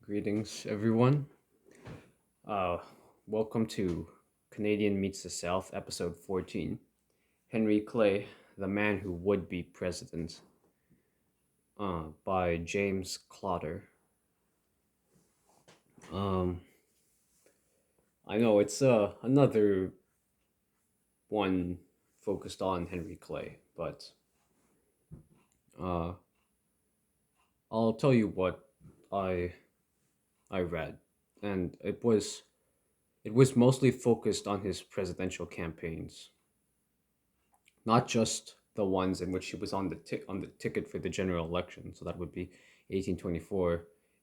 Greetings, everyone. Uh, Welcome to Canadian Meets the South, episode 14. Henry Clay, the Man Who Would Be President, by James Clotter. Um, I know it's another one focused on Henry Clay, but uh, I'll tell you what I I read, and it was mostly focused on his presidential campaigns, not just the ones in which he was on the ticket for the general election. So that would be 1824,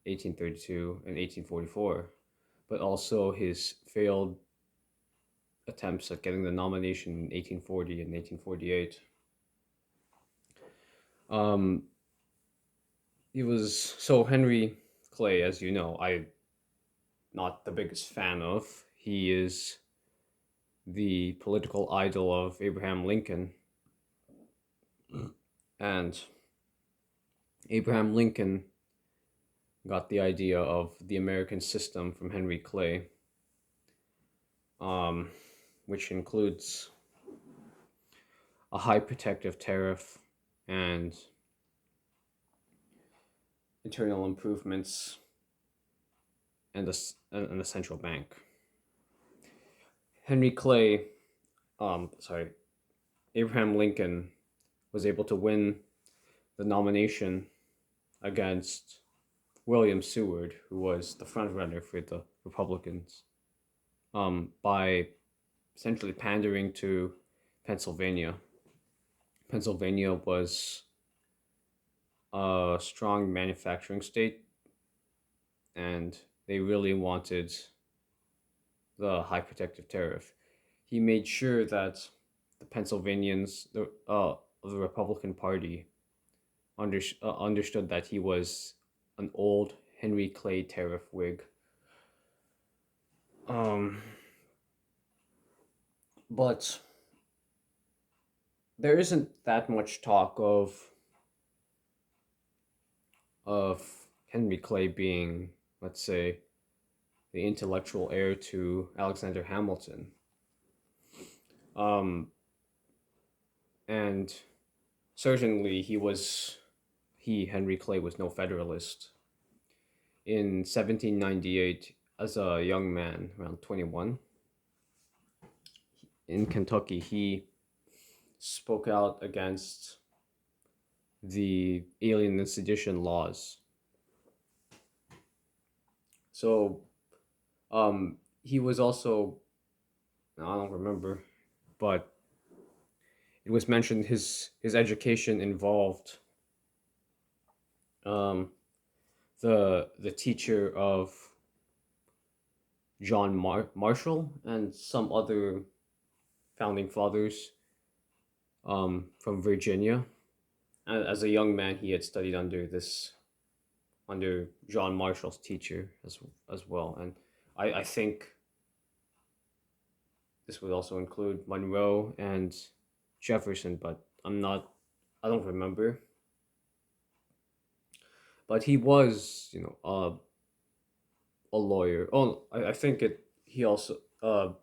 1832, and 1844, but also his failed attempts at getting the nomination in 1840 and 1848. Um, he was so Henry Clay, as you know, I not the biggest fan of. He is the political idol of Abraham Lincoln, and Abraham Lincoln got the idea of the American system from Henry Clay, um, which includes a high protective tariff and internal improvements and a central bank. Henry Clay, sorry, Abraham Lincoln was able to win the nomination against William Seward, who was the frontrunner for the Republicans, by essentially pandering to Pennsylvania. Pennsylvania was a strong manufacturing state, and they really wanted the high protective tariff. He made sure that the Pennsylvanians, the Republican Party, understood that he was an old Henry Clay tariff Whig. Um, but there isn't that much talk of Henry Clay being, let's say, the intellectual heir to Alexander Hamilton. Um, and certainly Henry Clay, was no Federalist. In 1798, as a young man, around 21, in Kentucky, he spoke out against the Alien and Sedition laws. So, he was also, I don't remember, but it was mentioned his education involved um, the teacher of John Marshall and some other founding fathers from Virginia. And as a young man, he had studied under John Marshall's teacher as well. And I think this would also include Monroe and Jefferson, but I don't remember. But he was, a lawyer. Oh, I think he also, you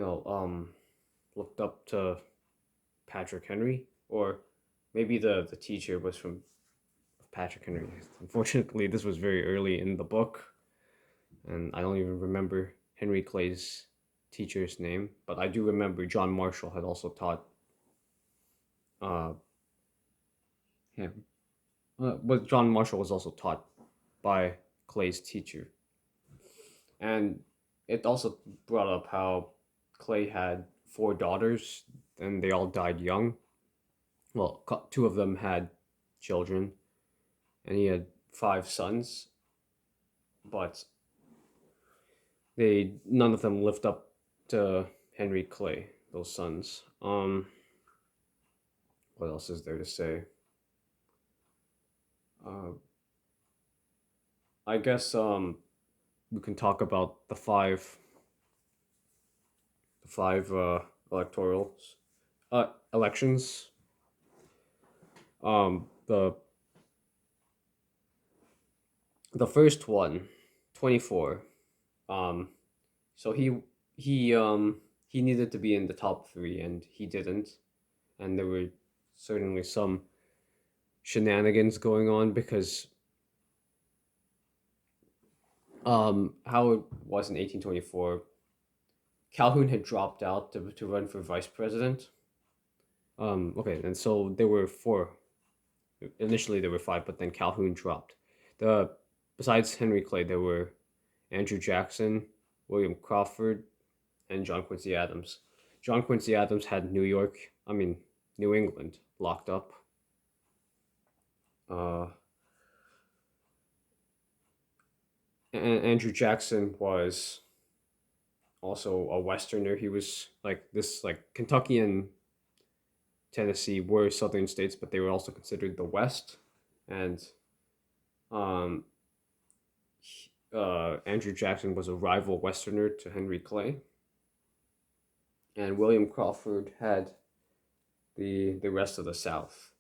know, um, looked up to Patrick Henry, or maybe the teacher was from Patrick Henry. Unfortunately, this was very early in the book, and I don't even remember Henry Clay's teacher's name, but I do remember John Marshall had also taught uh, him. But John Marshall was also taught by Clay's teacher. And it also brought up how Clay had four daughters, and they all died young. Well, two of them had children, and he had five sons, but they none of them lived up to Henry Clay, those sons. What else is there to say? Uh, I guess we can talk about the five electorals elections. The The first one, 24. Um, so he he needed to be in the top three, and he didn't. And there were certainly some shenanigans going on because how it was in 1824, Calhoun had dropped out to run for vice president. Okay, and so there were four. Initially, there were five, but then Calhoun dropped. The Besides Henry Clay, there were Andrew Jackson, William Crawford, and John Quincy Adams. John Quincy Adams had New England locked up. Uh, and Andrew Jackson was also a Westerner. He was like Kentucky and Tennessee were Southern states, but they were also considered the West. And um, Andrew Jackson was a rival Westerner to Henry Clay, and William Crawford had the rest of the South.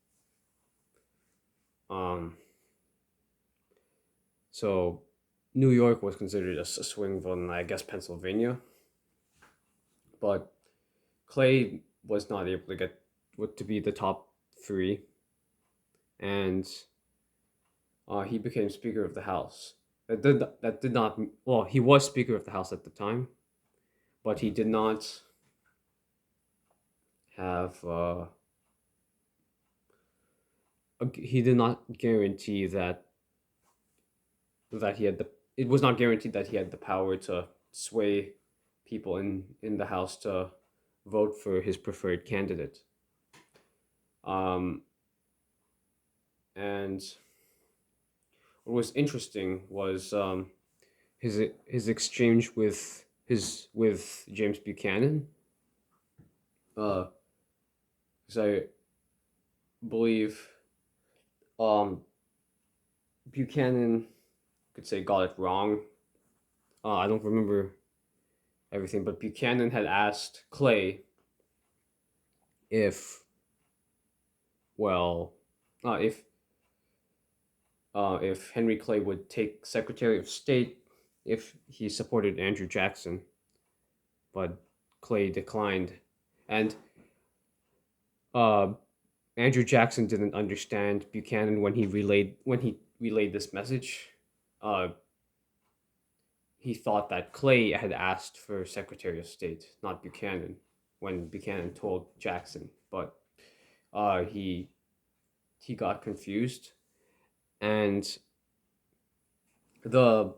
Um, so New York was considered a swing vote, and I guess Pennsylvania, but Clay was not able to get to be the top three, and he became Speaker of the House. That did not well. He was Speaker of the House at the time, but he did not have. He did not guarantee that he had the. It was not guaranteed that he had the power to sway people in the House to vote for his preferred candidate. Um, and what was interesting was his exchange with James Buchanan. Because I believe Buchanan could say got it wrong. I don't remember everything, but Buchanan had asked Clay if, well, if Henry Clay would take Secretary of State if he supported Andrew Jackson, but Clay declined, and uh, Andrew Jackson didn't understand Buchanan when he relayed this message. Uh, he thought that Clay had asked for Secretary of State, not Buchanan, when Buchanan told Jackson. But he got confused, and the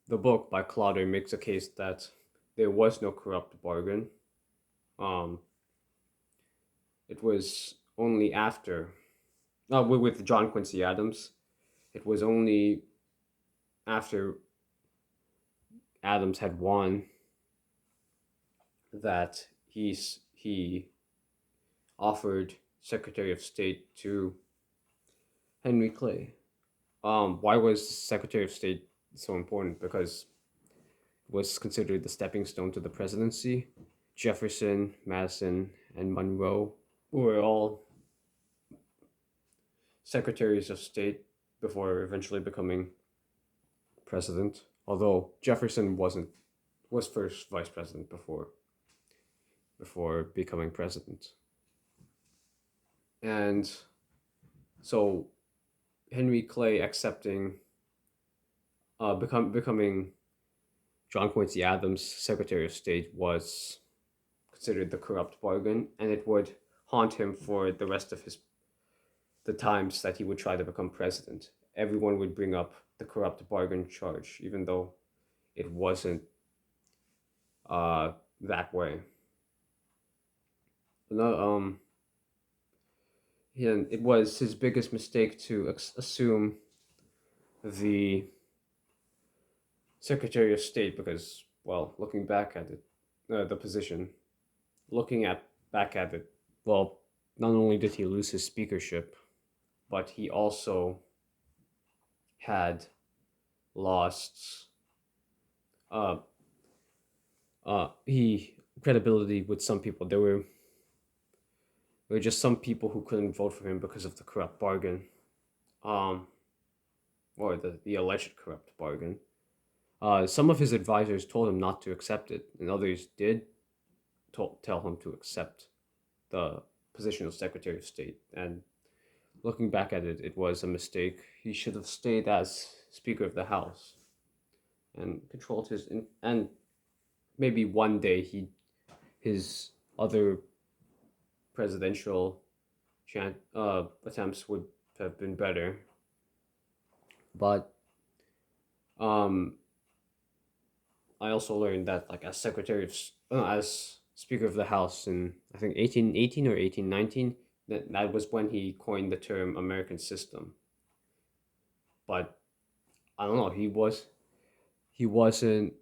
the book by Clotter makes a case that there was no corrupt bargain. Um, it was only after, with John Quincy Adams, it was only after Adams had won that he offered Secretary of State to Henry Clay. Why was Secretary of State so important? Because it was considered the stepping stone to the presidency. Jefferson, Madison, and Monroe were all secretaries of state before eventually becoming president. Although Jefferson was first vice president before becoming president. And so Henry Clay accepting becoming John Quincy Adams Secretary of State was considered the corrupt bargain, and it would haunt him for the rest of the times that he would try to become president. Everyone would bring up the corrupt bargain charge, even though it wasn't that way. No, it was his biggest mistake to assume the Secretary of State because, well, looking back at it, the position, back at it, well, not only did he lose his speakership, but he also had lost he credibility with some people. There were just some people who couldn't vote for him because of the corrupt bargain. Um, or the alleged corrupt bargain. Some of his advisors told him not to accept it, and others did tell him to accept the position of Secretary of State. And looking back at it, it was a mistake. He should have stayed as Speaker of the House and controlled and maybe one day his other presidential attempts would have been better. But um, I also learned that like as Speaker of the House in I think 1818 or 1819, that was when he coined the term American system. But I don't know, he wasn't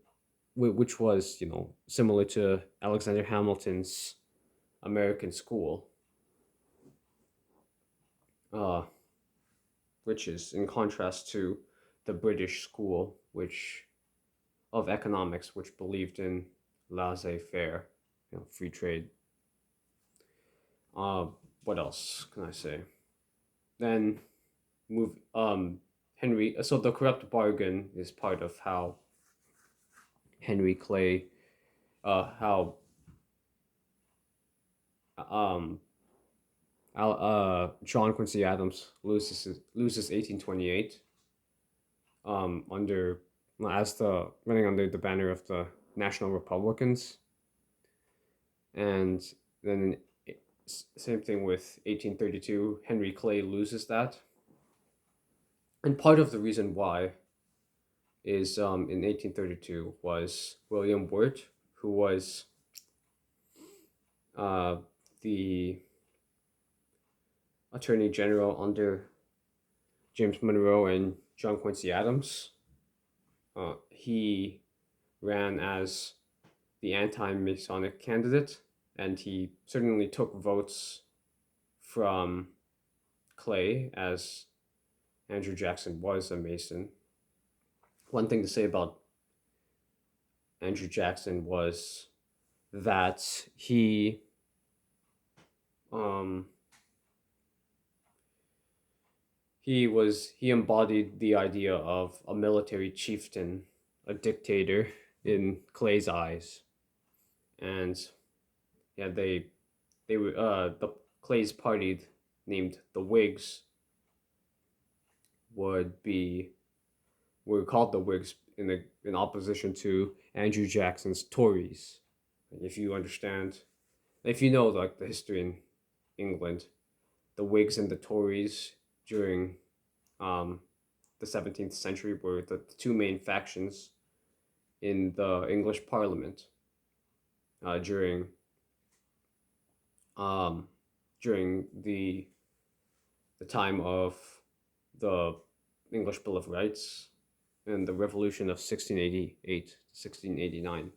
which was, similar to Alexander Hamilton's American school, uh, which is in contrast to the British school, which of economics, which believed in laissez-faire, free trade. Uh, what else can I say? Then move Henry. So the corrupt bargain is part of how Henry Clay, how um, John Quincy Adams loses 1828 under as the running under the banner of the National Republicans, and then same thing with 1832. Henry Clay loses that, and part of the reason why is in 1832 was William Wirt, who was uh, the Attorney General under James Monroe and John Quincy Adams. He ran as the anti-Masonic candidate, and he certainly took votes from Clay, as Andrew Jackson was a Mason. One thing to say about Andrew Jackson was that um, he embodied the idea of a military chieftain, a dictator in Clay's eyes, and yeah, they were the Clay's party named the Whigs were called the Whigs in opposition to Andrew Jackson's Tories. If you understand, if you know like the history in England, the Whigs and the Tories during um, the 17th century were the two main factions in the English Parliament during um, during the time of the English Bill of Rights and the Revolution of 1688 to 1689.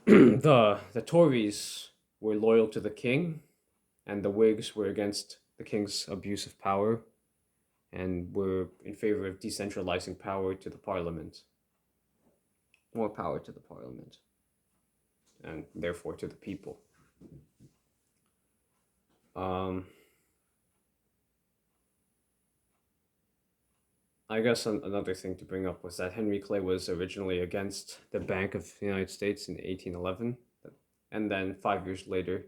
The Tories were loyal to the king, and the Whigs were against the king's abuse of power and were in favor of decentralizing power to the parliament, more power to the parliament, and therefore to the people. I guess another thing to bring up was that Henry Clay was originally against the Bank of the United States in 1811, and then 5 years later,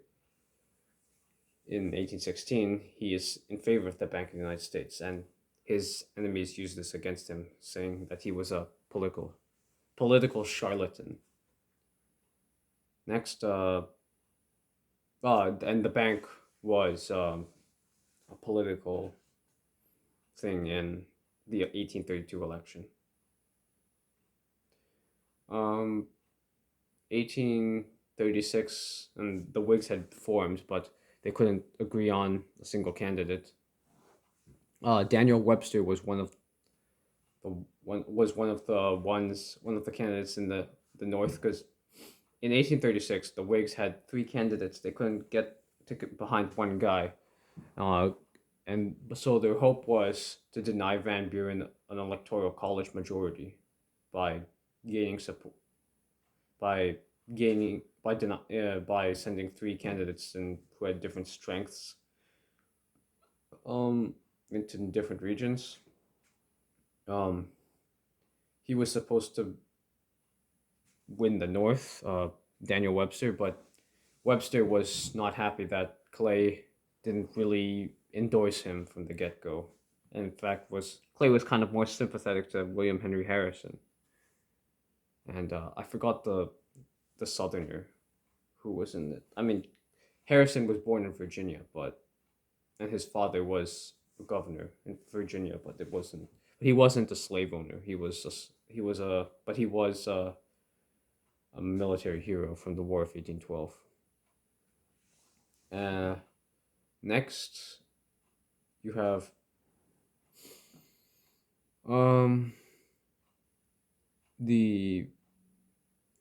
in 1816, he is in favor of the Bank of the United States, and his enemies used this against him, saying that he was a political charlatan. Next, and the bank was a political thing in the 1832 election. 1836, and the Whigs had formed, but they couldn't agree on a single candidate. Daniel Webster was one of the candidates in the North, because in 1836 the Whigs had three candidates. They couldn't get behind one guy, and so their hope was to deny Van Buren an electoral college majority by gaining support by sending three candidates and who had different strengths. into different regions. Um, he was supposed to win the North, Daniel Webster, but Webster was not happy that Clay didn't really endorse him from the get go. In fact, was Clay was kind of more sympathetic to William Henry Harrison, and I forgot the Southerner who was in it. I mean, Harrison was born in Virginia, but and his father was a governor in Virginia, but it wasn't. He wasn't a slave owner. He was a military hero from the War of 1812. Uh, Next, you have um the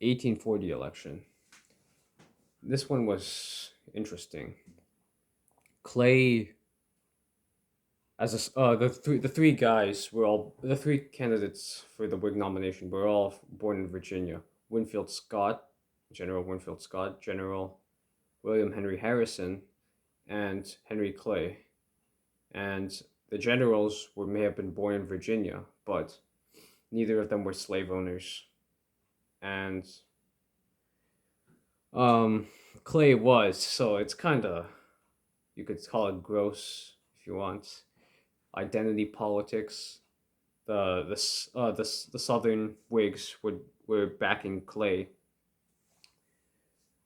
1840 election. This one was interesting. Clay, the three guys were all the three candidates for the Whig nomination were all born in Virginia. Winfield Scott, General Winfield Scott, General William Henry Harrison, and Henry Clay. And the generals may have been born in Virginia, but neither of them were slave owners. And um, Clay was, so it's kind of, you could call it gross if you want. Identity politics. The Southern Whigs were backing Clay.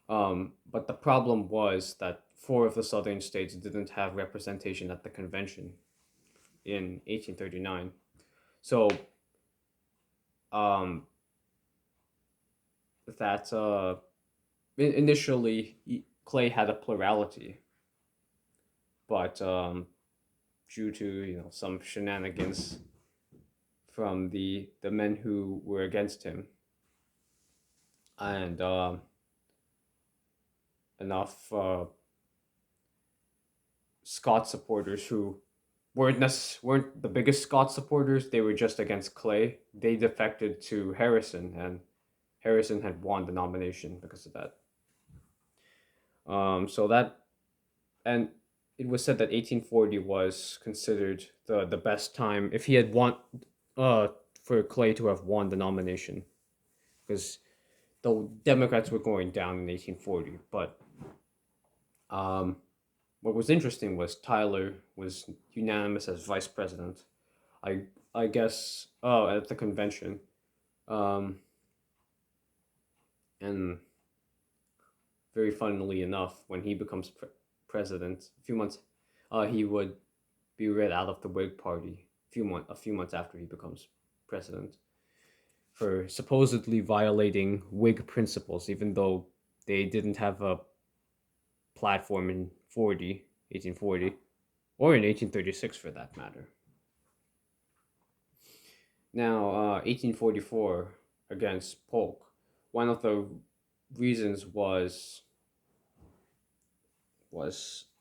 But the problem was that four of the Southern states didn't have representation at the convention in 1839. So um, that initially Clay had a plurality, but due to some shenanigans from the men who were against him, and enough Scott supporters who weren't the biggest Scott supporters. They were just against Clay. They defected to Harrison, and Harrison had won the nomination because of that. So that, and it was said that 1840 was considered the best time if he had won, for Clay to have won the nomination, because the Democrats were going down in 1840. But what was interesting was Tyler was unanimous as vice president. I guess at the convention, and very funnily enough, when he becomes president, a few months, he would be read out of the Whig Party a few months after he becomes president for supposedly violating Whig principles, even though they didn't have a platform in 1840, or in 1836 for that matter. Now, 1844 against Polk, one of the reasons was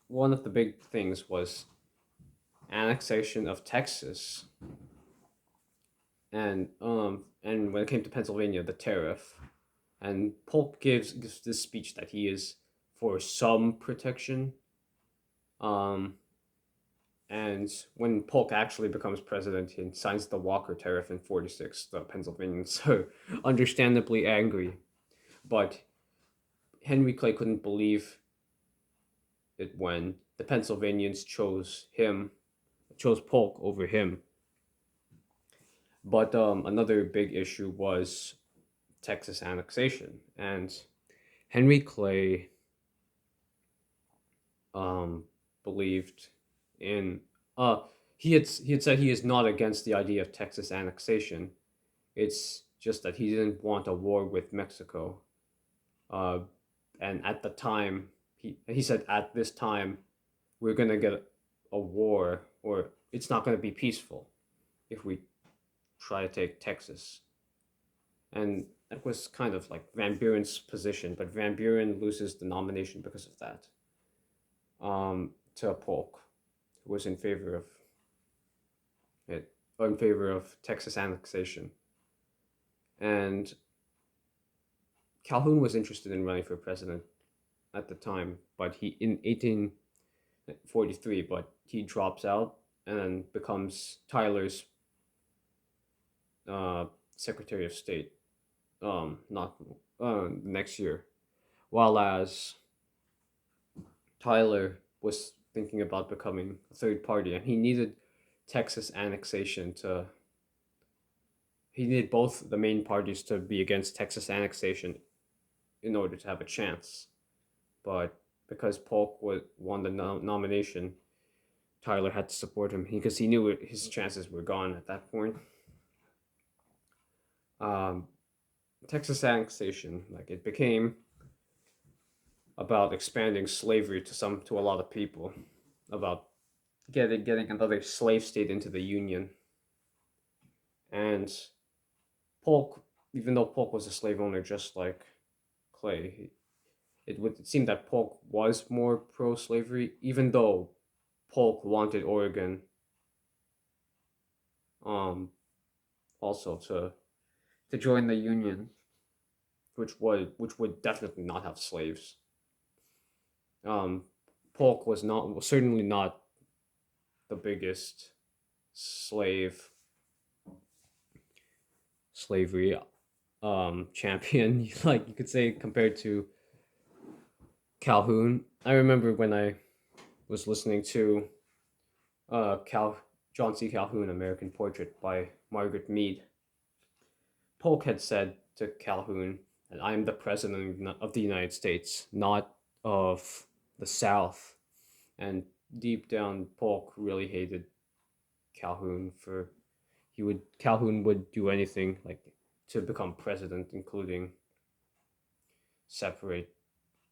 one of the big things was annexation of Texas, and when it came to Pennsylvania, the tariff. And Polk gives this speech that he is for some protection. And when Polk actually becomes president, he signs the Walker Tariff in 46. The Pennsylvanians are understandably angry, but Henry Clay couldn't believe it when the Pennsylvanians chose Polk over him. But another big issue was Texas annexation, and Henry Clay believed in he had said he is not against the idea of Texas annexation. It's just that he didn't want a war with Mexico. And at the time, he said at this time we're gonna get a war, or it's not gonna be peaceful if we try to take Texas. And that was kind of like Van Buren's position, but Van Buren loses the nomination because of that. To Polk, who was in favor of Texas annexation. And Calhoun was interested in running for president at the time, but he in 1843, but he drops out and then becomes Tyler's uh, Secretary of State not next year, while as Tyler was thinking about becoming a third party, and he needed Texas annexation to. He needed both the main parties to be against Texas annexation in order to have a chance. But because Polk won the nomination, Tyler had to support him because he knew his chances were gone at that point. Um, Texas annexation, like it became about expanding slavery to a lot of people, about getting another slave state into the Union. And Polk, even though Polk was a slave owner just like Clay, it would seem that Polk was more pro slavery, even though Polk wanted Oregon um also to join the Union, which would definitely not have slaves. Um Polk was certainly not the biggest slave slavery champion, like you could say, compared to Calhoun. I remember when I was listening to Cal John C. Calhoun, American Portrait by Margaret Mead. Polk had said to Calhoun that I am the president of the United States, not of the South. And deep down, Polk really hated Calhoun for Calhoun would do anything like to become president, including separate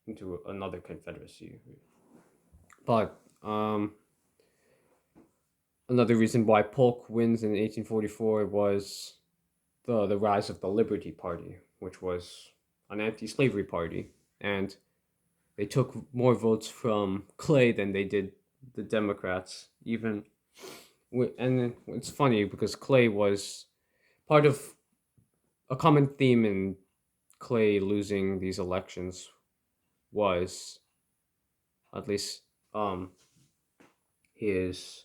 into another confederacy. But another reason why Polk wins in 1844 was the rise of the Liberty Party, which was an anti-slavery party, and they took more votes from Clay than they did the Democrats. And it's funny because Clay was part of a common theme in Clay losing these elections was at least his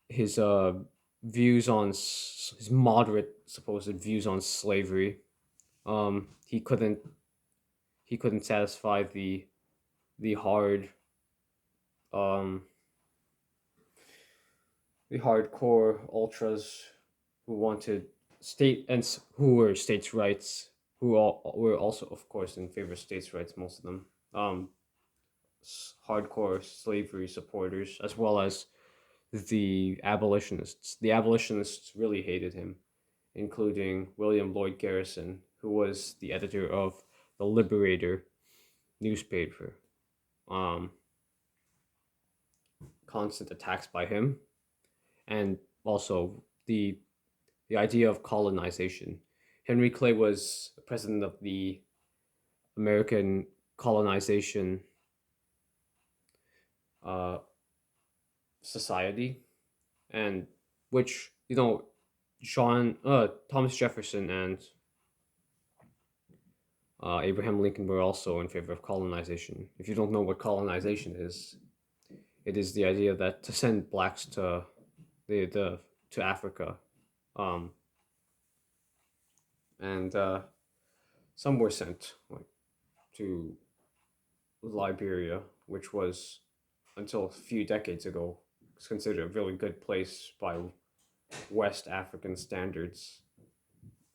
his views on his moderate supposed views on slavery. He couldn't satisfy the hard um the hardcore ultras who wanted who were states' rights, who all were also of course in favor of states' rights, most of them. Hardcore slavery supporters, as well as the abolitionists. The abolitionists really hated him, including William Lloyd Garrison, who was the editor of the Liberator newspaper. Um, Constant attacks by him, and also the idea of colonization. Henry Clay was president of the American Colonization uh, Society, and which John Thomas Jefferson and Abraham Lincoln were also in favor of colonization. If you don't know what colonization is, it is the idea that to send blacks the to Africa, um, and some were sent like to Liberia, which was until a few decades ago was considered a really good place by West African standards.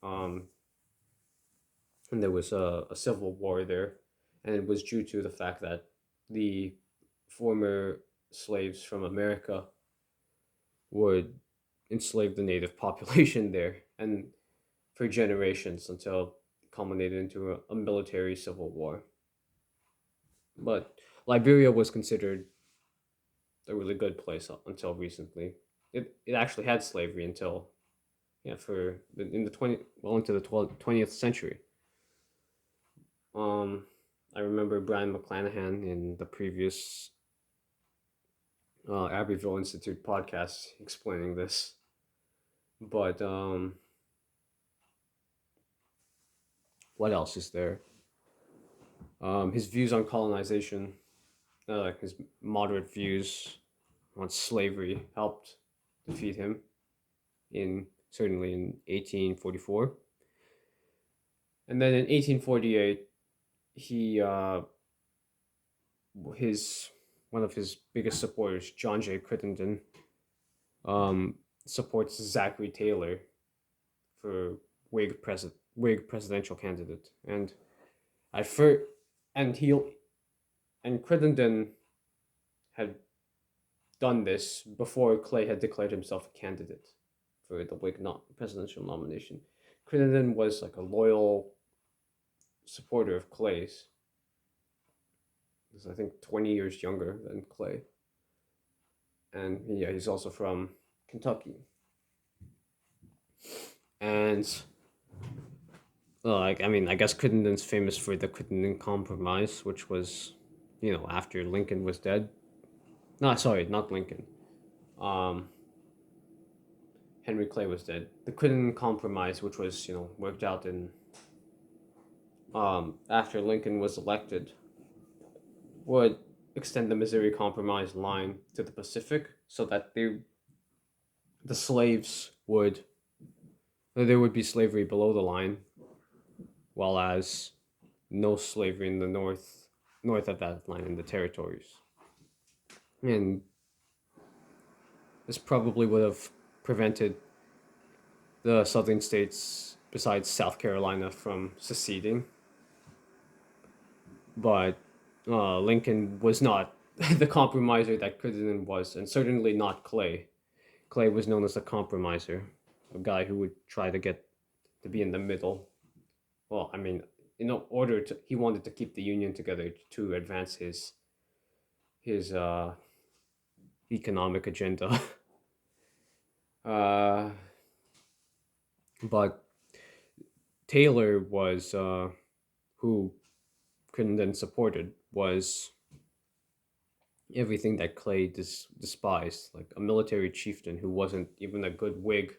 Um, and there was a civil war there, and it was due to the fact that the former slaves from America would enslave the native population there, and for generations until it culminated into a military civil war. But Liberia was considered a really good place up until recently. It actually had slavery until in the 20th century. Um, I remember Brian McClanahan in the previous Abbeville Institute podcast explaining this. But what else is there? His views on colonization, his moderate views. once slavery helped defeat him certainly in 1844. And then in 1848, he his one of his biggest supporters, John J. Crittenden, um, supports Zachary Taylor for Whig presidential candidate, and I first and he and Crittenden had done this before Clay had declared himself a candidate for the Whig presidential nomination. Crittenden was like a loyal supporter of Clay's. He's, I think, 20 years younger than Clay. And yeah, he's also from Kentucky. And I mean, I guess Crittenden's famous for the Crittenden Compromise, which was, after Lincoln was dead. No, sorry, not Lincoln. Um, Henry Clay was dead. The Crittenden Compromise, which was, worked out in after Lincoln was elected, would extend the Missouri Compromise line to the Pacific so that the slaves would there would be slavery below the line, while as no slavery in the north of that line in the territories. And this probably would have prevented the southern states, besides South Carolina, from seceding. But Lincoln was not the compromiser that Crittenden was, and certainly not Clay. Clay was known as a compromiser, a guy who would try to get to be in the middle. Well, I mean, he wanted to keep the Union together to advance his economic agenda. But Taylor was who Crittenden supported, was everything that Clay despised, like a military chieftain who wasn't even a good Whig.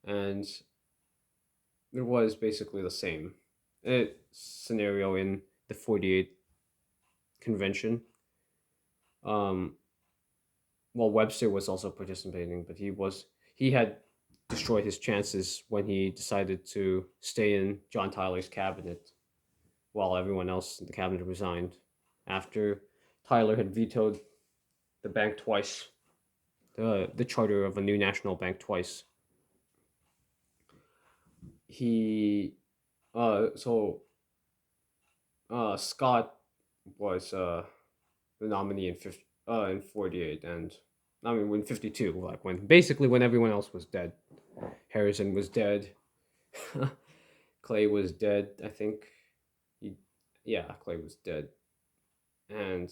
And it was basically the same scenario in the 48 convention. Well, Webster was also participating, but he had destroyed his chances when he decided to stay in John Tyler's cabinet while everyone else in the cabinet resigned after Tyler had vetoed the bank twice, the charter of a new national bank twice. Scott was the nominee in 48, and I mean in 52, like when everyone else was dead. Harrison was dead. Clay was dead, I think. Clay was dead. And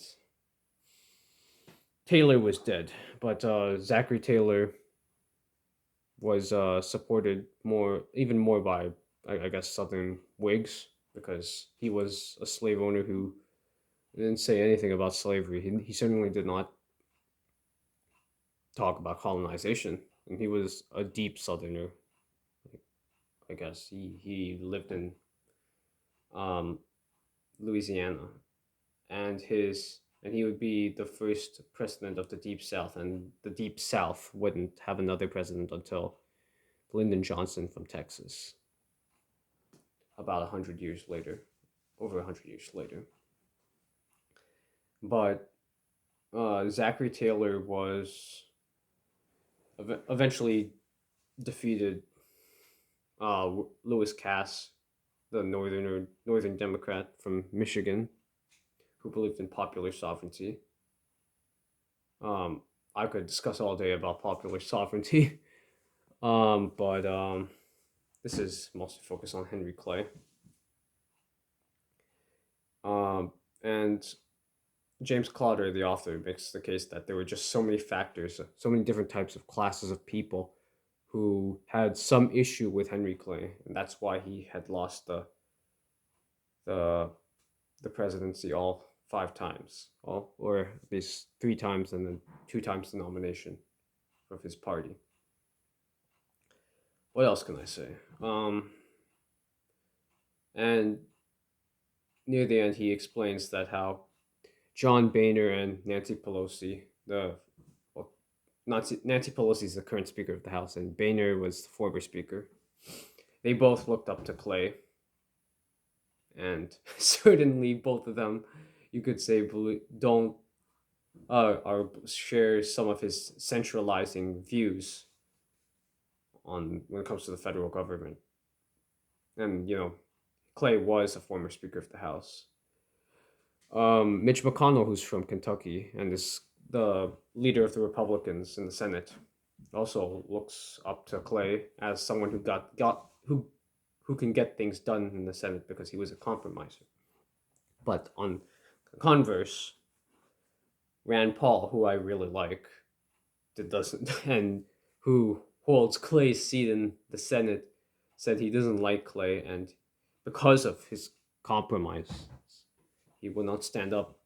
Taylor was dead, but Zachary Taylor was supported even more by, I guess, Southern Whigs, because he was a slave owner who didn't say anything about slavery. He certainly did not talk about colonization, and he was a deep Southerner. I guess he lived in Louisiana, and he would be the first president of the Deep South, and the Deep South wouldn't have another president until Lyndon Johnson from Texas, about 100 years later, over 100 years later. But Zachary Taylor was eventually defeated Lewis Cass, the northern Democrat from Michigan, who believed in popular sovereignty. I could discuss all day about popular sovereignty, but this is mostly focused on Henry Clay. And James Clotter, the author, makes the case that there were just so many factors, so many different types of classes of people who had some issue with Henry Clay, and that's why he had lost the presidency all 5 times, or at least 3 times, and then 2 times the nomination of his party. What else can I say? And near the end, he explains that how John Boehner and Nancy Pelosi, the well, Nancy Pelosi is the current Speaker of the House, and Boehner was the former Speaker. They both looked up to Clay, and certainly both of them, you could say, don't are share some of his centralizing views on when it comes to the federal government. And Clay was a former Speaker of the House. Mitch McConnell, who's from Kentucky and is the leader of the Republicans in the Senate, also looks up to Clay as someone who can get things done in the Senate because he was a compromiser. But on converse, Rand Paul, who I really like, doesn't and who holds Clay's seat in the Senate, said he doesn't like Clay, and because of his compromise, he will not stand up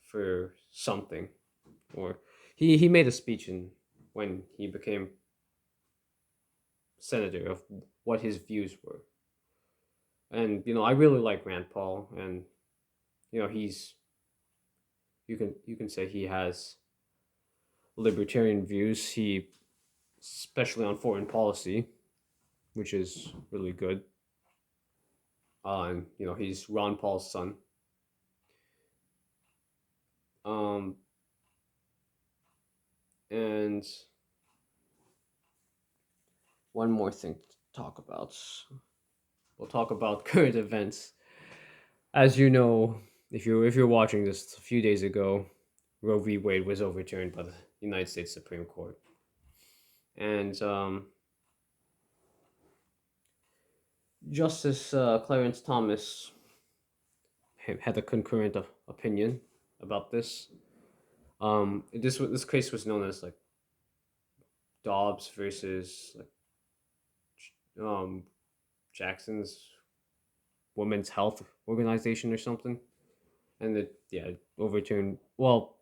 for something. Or he made a speech when he became senator of what his views were. And I really like Rand Paul, and he's you can say he has libertarian views. He especially on foreign policy, which is really good. And he's Ron Paul's son. And one more thing to talk about. We'll talk about current events. As you know, if you're watching this, a few days ago, Roe v. Wade was overturned by the United States Supreme Court, and Justice Clarence Thomas had a concurrent opinion about this. This case was known as like Dobbs versus Jackson's Women's Health Organization or something, and it overturned. Well,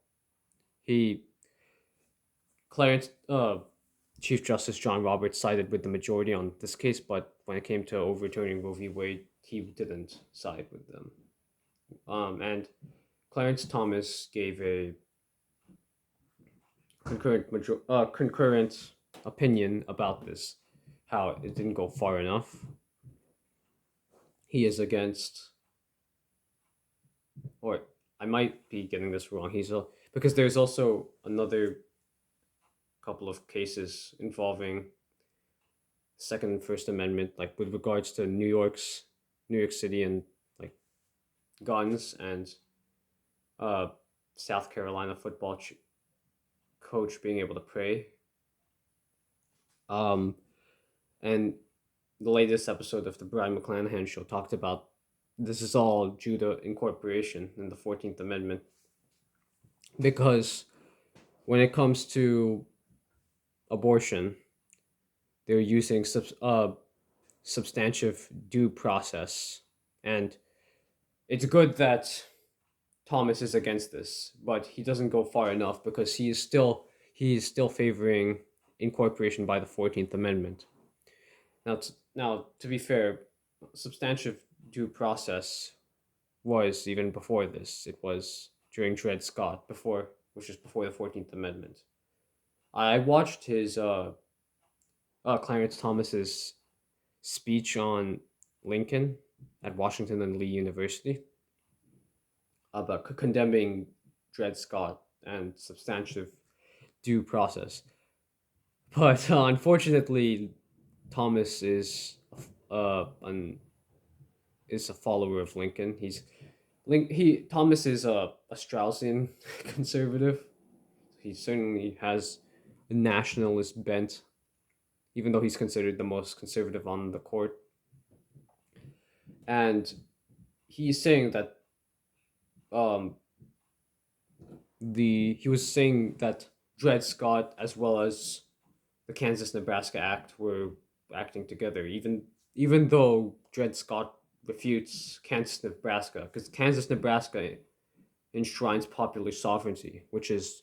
Clarence Chief Justice John Roberts sided with the majority on this case, but when it came to overturning Roe v. Wade, he didn't side with them. And Clarence Thomas gave a concurrent opinion about this, how it didn't go far enough. He is against, or I might be getting this wrong. Because there's also another couple of cases involving Second and First Amendment, like with regards to New York City and like guns, and South Carolina football coach being able to pray. And the latest episode of the Brian McClanahan show talked about this is all due to incorporation in the 14th Amendment. Because when it comes to abortion, they're using substantive due process. And it's good that Thomas is against this, but he doesn't go far enough because he is still favoring incorporation by the 14th Amendment. Now, to be fair, substantive due process was even before this. It was during Dred Scott, which is before the 14th Amendment. I watched his Clarence Thomas's speech on Lincoln at Washington and Lee University about condemning Dred Scott and substantive due process. But unfortunately, Thomas is a follower of Lincoln. Thomas is a Straussian conservative. He certainly has a nationalist bent, even though he's considered the most conservative on the court. And he's saying that he was saying that Dred Scott as well as the Kansas-Nebraska Act were acting together, even though Dred Scott refutes Kansas-Nebraska, because Kansas-Nebraska enshrines popular sovereignty, which is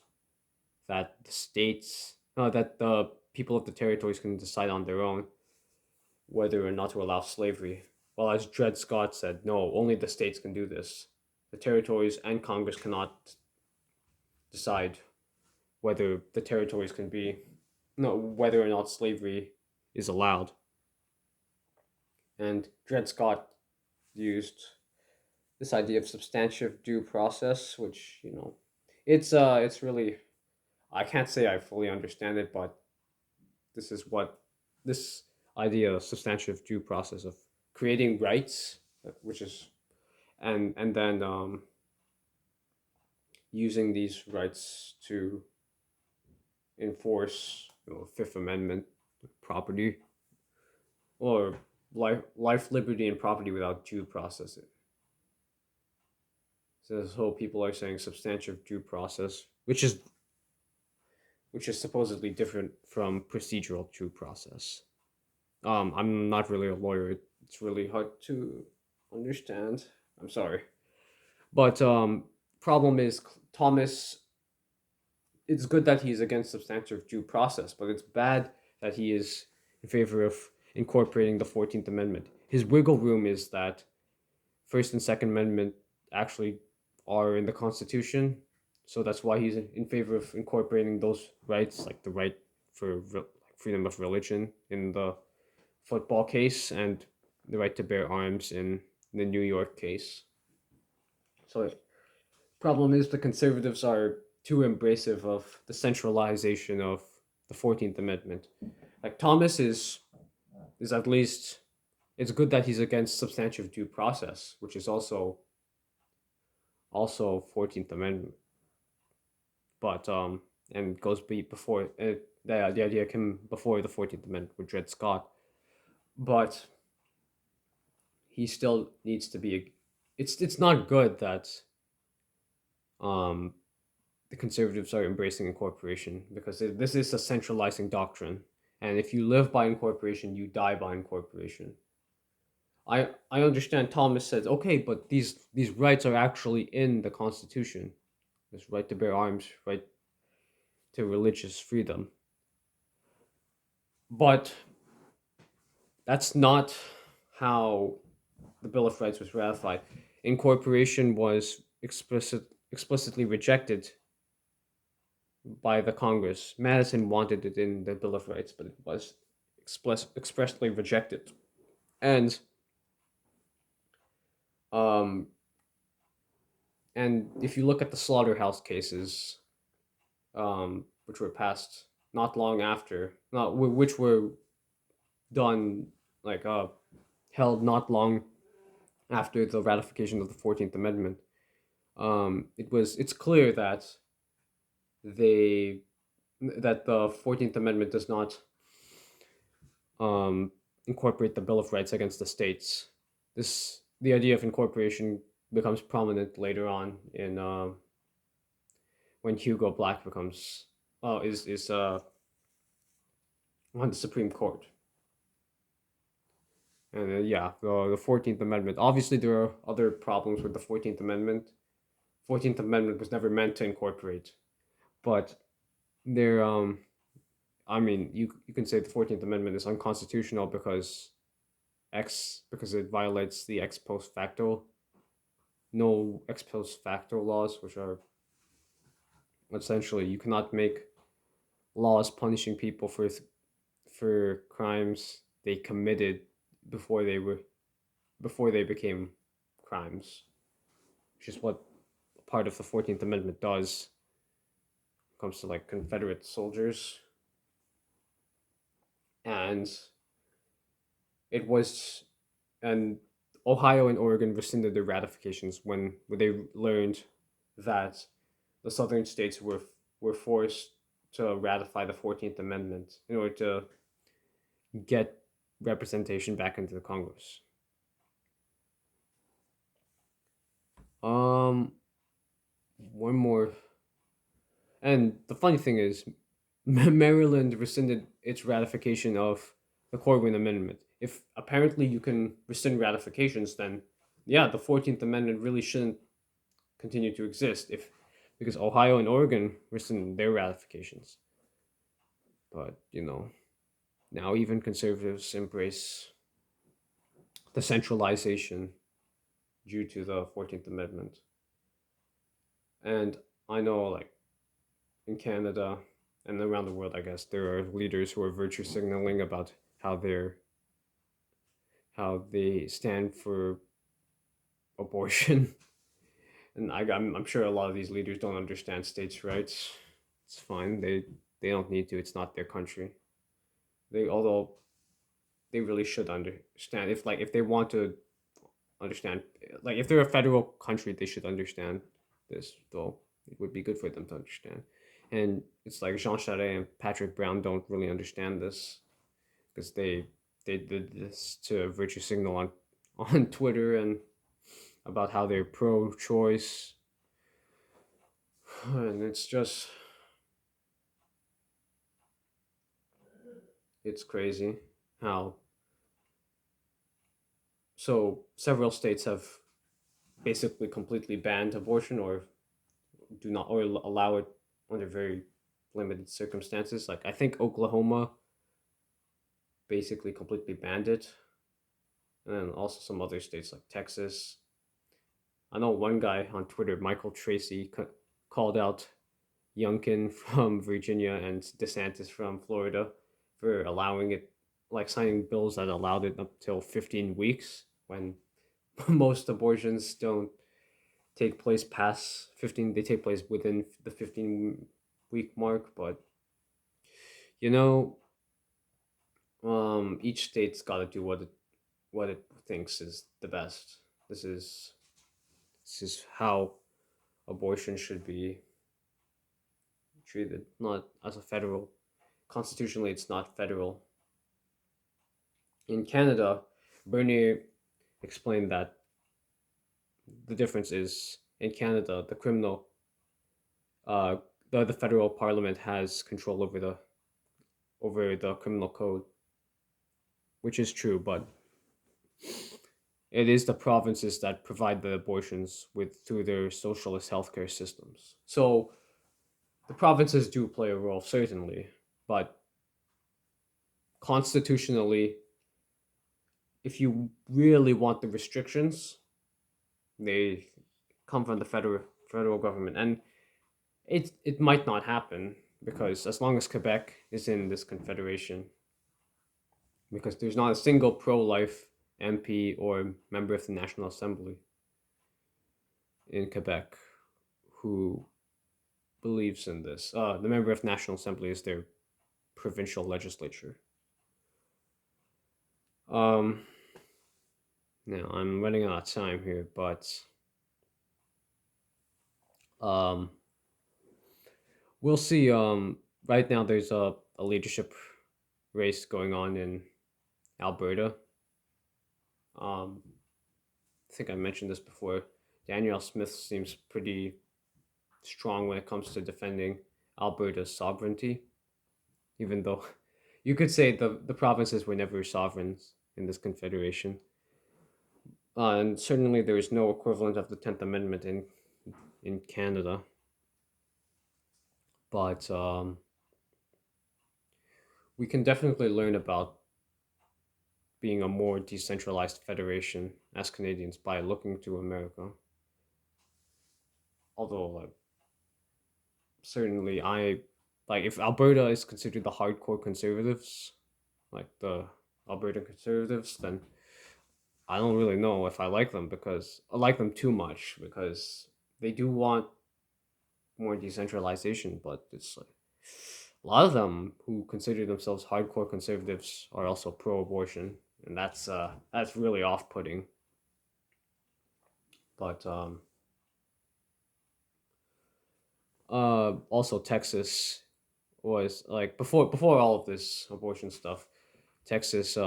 that the people of the territories can decide on their own whether or not to allow slavery. While as Dred Scott said, no, only the states can do this. The territories and Congress cannot decide whether the territories can be, no, whether or not slavery is allowed. And Dred Scott used this idea of substantive due process, which it's really, I can't say I fully understand it, but this is what this idea of substantive due process of creating rights, which is and then using these rights to enforce Fifth Amendment property or life, liberty, and property without due process. So this whole people are saying substantive due process, which is supposedly different from procedural due process. I'm not really a lawyer. It's really hard to understand. I'm sorry, but problem is Thomas. It's good that he's against substantive due process, but it's bad that he is in favor of incorporating the 14th Amendment. His wiggle room is that First and Second Amendment actually are in the Constitution, so that's why he's in favor of incorporating those rights, like the right for freedom of religion in the football case and the right to bear arms in the New York case. So problem is the conservatives are too embracive of the centralization of the 14th Amendment. Like Thomas is at least, it's good that he's against substantive due process, which is also 14th Amendment. But and goes before the idea came before the 14th Amendment with Dred Scott. But he still needs to be, it's not good that um the conservatives are embracing incorporation because this is a centralizing doctrine, and if you live by incorporation, you die by incorporation. I understand Thomas says, okay, but these rights are actually in the Constitution. This right to bear arms, right to religious freedom. But that's not how the Bill of Rights was ratified. Incorporation was explicitly rejected by the Congress. Madison wanted it in the Bill of Rights, but it was expressly rejected. And um, and if you look at the slaughterhouse cases, which were passed not long after, not which were done like held not long after the ratification of the 14th Amendment, it's clear that they that the 14th Amendment does not um, incorporate the Bill of Rights against the states. The idea of incorporation becomes prominent later on in when Hugo Black becomes is on the Supreme Court. And yeah, the 14th Amendment. Obviously, there are other problems with the 14th Amendment. 14th Amendment was never meant to incorporate, but there I mean, you can say the 14th Amendment is unconstitutional because it violates the ex post facto no ex post facto laws, which are essentially you cannot make laws punishing people for crimes they committed before they were before they became crimes, which is what part of the 14th Amendment does when it comes to like Confederate soldiers. And it was and Ohio and Oregon rescinded their ratifications when they learned that the southern states were forced to ratify the 14th Amendment in order to get representation back into the Congress. Um, one more, and the funny thing is, Maryland rescinded its ratification of the Corwin Amendment. If apparently you can rescind ratifications, then yeah, the 14th Amendment really shouldn't continue to exist if because Ohio and Oregon rescinded their ratifications. But now even conservatives embrace the centralization due to the 14th Amendment. And I know like in Canada and around the world, I guess there are leaders who are virtue signaling about how they stand for abortion. And I'm sure a lot of these leaders don't understand states' rights. It's fine. They don't need to. It's not their country. They although they really should understand if they want to understand, like if they're a federal country, they should understand this. Though it would be good for them to understand. And it's like Jean Charest and Patrick Brown don't really understand this because they did this to virtue signal on on Twitter and about how they're pro-choice, and it's just it's crazy how so several states have basically completely banned abortion or do not or allow it under very limited circumstances. Like I think Oklahoma basically completely banned it, and then also some other states like Texas. I know one guy on Twitter, Michael Tracy, called out Youngkin from Virginia and DeSantis from Florida for allowing it, like signing bills that allowed it up till 15 weeks when most abortions don't take place past 15. They take place within the 15-week mark. But you know, each state's got to do what it thinks is the best. This is this is how abortion should be treated, not as a federal. Constitutionally, it's not federal. In Canada, Bernier explained that the difference is in Canada, the criminal, uh, the federal parliament has control over the criminal code, which is true, but it is the provinces that provide the abortions with through their socialist healthcare systems. So the provinces do play a role, certainly, but constitutionally, if you really want the restrictions, they come from the federal government, and it might not happen because as long as Quebec is in this confederation, because there's not a single pro-life MP or member of the National Assembly in Quebec who believes in this. The member of National Assembly is their provincial legislature. Um, Now I'm running out of time here, but um, we'll see. Right now there's a leadership race going on in Alberta. Um, I think I mentioned this before. Danielle Smith seems pretty strong when it comes to defending Alberta's sovereignty, even though you could say the provinces were never sovereigns in this confederation. And certainly there is no equivalent of the 10th Amendment in Canada. But we can definitely learn about being a more decentralized federation as Canadians by looking to America. Although, like, certainly, I like if Alberta is considered the hardcore conservatives, like the Alberta conservatives, then I don't really know if I like them because I like them too much because they do want more decentralization, but it's like a lot of them who consider themselves hardcore conservatives are also pro-abortion, and that's really off-putting. But also Texas was like before all of this abortion stuff, Texas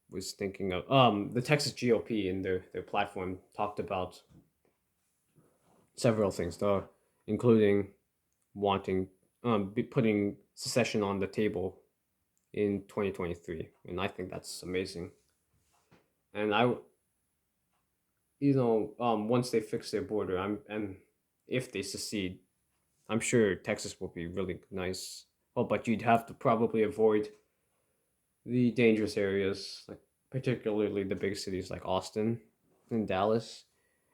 was thinking of the Texas GOP in their platform talked about several things, though, including wanting putting secession on the table in 2023, and I think that's amazing. And once they fix their border, and if they secede, I'm sure Texas will be really nice. Oh, but you'd have to probably avoid the dangerous areas, like particularly the big cities like Austin and Dallas.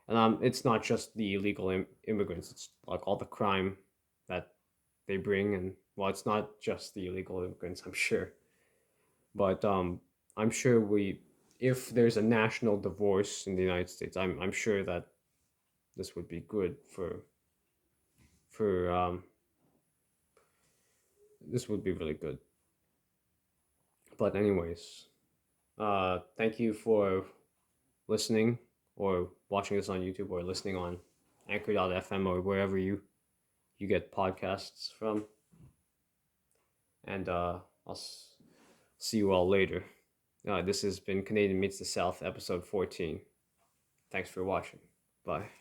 And it's not just the illegal immigrants; it's like all the crime that they bring. And well, it's not just the illegal immigrants, I'm sure, but I'm sure we, if there's a national divorce in the United States, I'm sure that this would be good for this would be really good. But anyways, thank you for listening or watching this on YouTube or listening on Anchor.fm or wherever you get podcasts from. And I'll see you all later. This has been Canadian Meets the South, episode 14. Thanks for watching. Bye.